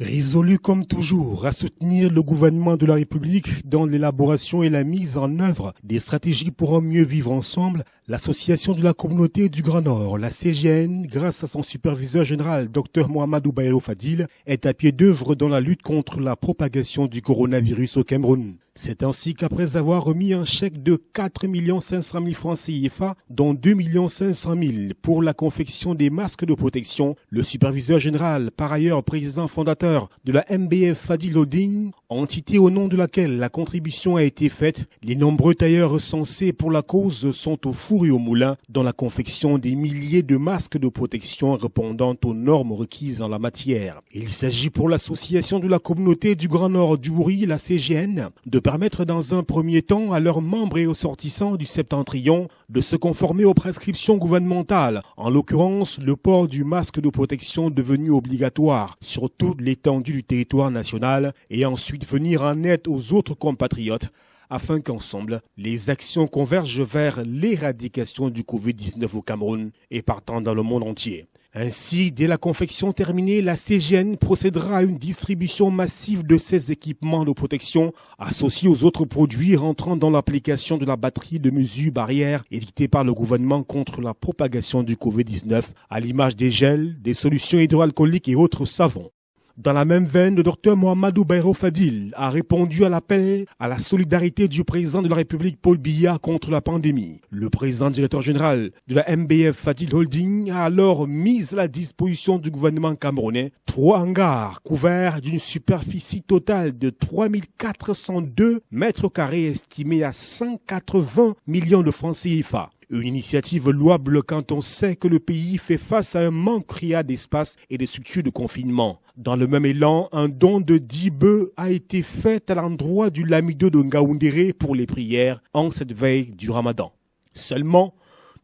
Résolu comme toujours à soutenir le gouvernement de la République dans l'élaboration et la mise en œuvre des stratégies pour un mieux vivre ensemble, l'Association de la communauté du Grand Nord, la CGN, grâce à son superviseur général Dr Mohamedou Bayrou Fadil, est à pied d'œuvre dans la lutte contre la propagation du coronavirus au Cameroun. C'est ainsi qu'après avoir remis un chèque de 4 500 000 francs CFA, dont 2 500 000 pour la confection des masques de protection, le superviseur général, par ailleurs président fondateur de la MBF Fadil Holding, entité au nom de laquelle la contribution a été faite, les nombreux tailleurs recensés pour la cause sont au four et au moulin dans la confection des milliers de masques de protection répondant aux normes requises en la matière. Il s'agit pour l'association de la communauté du Grand Nord du Wouri, la CGN, de permettre dans un premier temps à leurs membres et aux sortissants du Septentrion de se conformer aux prescriptions gouvernementales, en l'occurrence le port du masque de protection devenu obligatoire sur toute l'étendue du territoire national, et ensuite venir en aide aux autres compatriotes afin qu'ensemble, les actions convergent vers l'éradication du Covid-19 au Cameroun et partant dans le monde entier. Ainsi, dès la confection terminée, la CGN procédera à une distribution massive de ces équipements de protection associés aux autres produits rentrant dans l'application de la batterie de mesures barrières édictées par le gouvernement contre la propagation du Covid-19, à l'image des gels, des solutions hydroalcooliques et autres savons. Dans la même veine, le docteur Mohamedou Bayrou Fadil a répondu à l'appel à la solidarité du président de la République Paul Biya contre la pandémie. Le président directeur général de la MBF Fadil Holding a alors mis à la disposition du gouvernement camerounais 3 hangars couverts d'une superficie totale de 3402 mètres carrés estimés à 180 millions de francs CFA. Une initiative louable quand on sait que le pays fait face à un manque criard d'espace et de structures de confinement. Dans le même élan, un don de 10 bœufs a été fait à l'endroit du Lamido de Ngaoundéré pour les prières en cette veille du Ramadan. Seulement,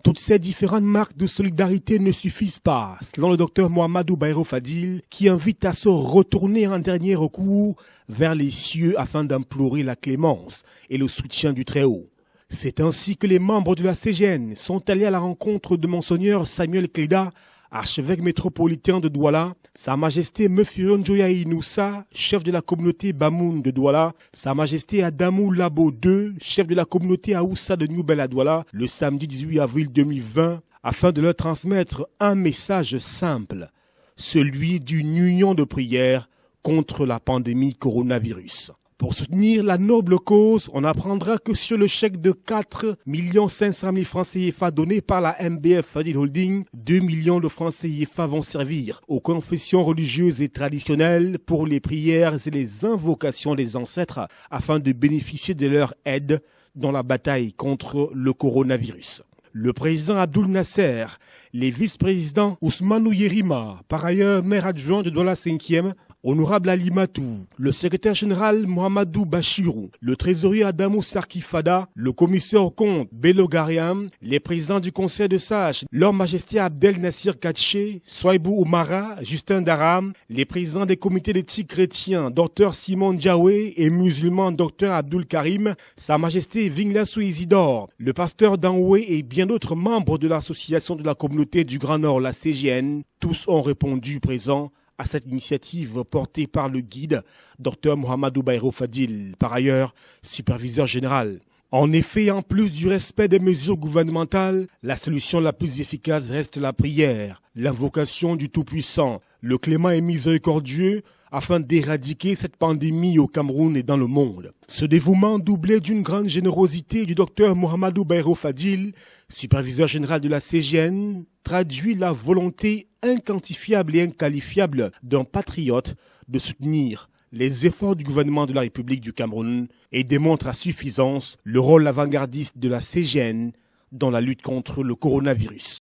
toutes ces différentes marques de solidarité ne suffisent pas, selon le docteur Mohamedou Bayrou Fadil, qui invite à se retourner en dernier recours vers les cieux afin d'implorer la clémence et le soutien du Très-Haut. C'est ainsi que les membres de la CGN sont allés à la rencontre de Monseigneur Samuel Kleda, archevêque métropolitain de Douala, Sa Majesté Mefiron Joya Inoussa, chef de la communauté Bamoun de Douala, Sa Majesté Adamou Labo II, chef de la communauté Aoussa de Noubel à Douala, le samedi 18 avril 2020, afin de leur transmettre un message simple, celui d'une union de prière contre la pandémie coronavirus. Pour soutenir la noble cause, on apprendra que sur le chèque de 4 500 000 francs CFA donné par la MBF Fadil Holding, 2 millions de francs CFA vont servir aux confessions religieuses et traditionnelles pour les prières et les invocations des ancêtres afin de bénéficier de leur aide dans la bataille contre le coronavirus. Le président Abdoul Nasser, les vice-présidents Ousmanou Yerima, par ailleurs maire adjoint de Douala 5e, Honorable Ali Matou, le secrétaire général Mohamedou Bachirou, le trésorier Adamou Sarkifada, le commissaire au compte Bello Gariam, les présidents du conseil de sages, Leur Majesté Abdel Nassir Katché, Souaibou Oumara, Justin Daram, les présidents des comités d'éthique chrétiens, Dr Simon Diaoué et musulman Dr Abdul Karim, Sa Majesté Vinglassou Isidore, le pasteur Danoué et bien d'autres membres de l'association de la communauté du Grand Nord, la CGN, tous ont répondu présents à cette initiative portée par le guide Dr Mohamedou Bayrou Fadil, par ailleurs superviseur général. En effet, en plus du respect des mesures gouvernementales, la solution la plus efficace reste la prière, l'invocation du Tout-Puissant, le clément et miséricordieux, afin d'éradiquer cette pandémie au Cameroun et dans le monde. Ce dévouement doublé d'une grande générosité du docteur Mohamedou Bayrou Fadil, superviseur général de la CGN, traduit la volonté inquantifiable et inqualifiable d'un patriote de soutenir les efforts du gouvernement de la République du Cameroun et démontre à suffisance le rôle avant-gardiste de la CGN dans la lutte contre le coronavirus.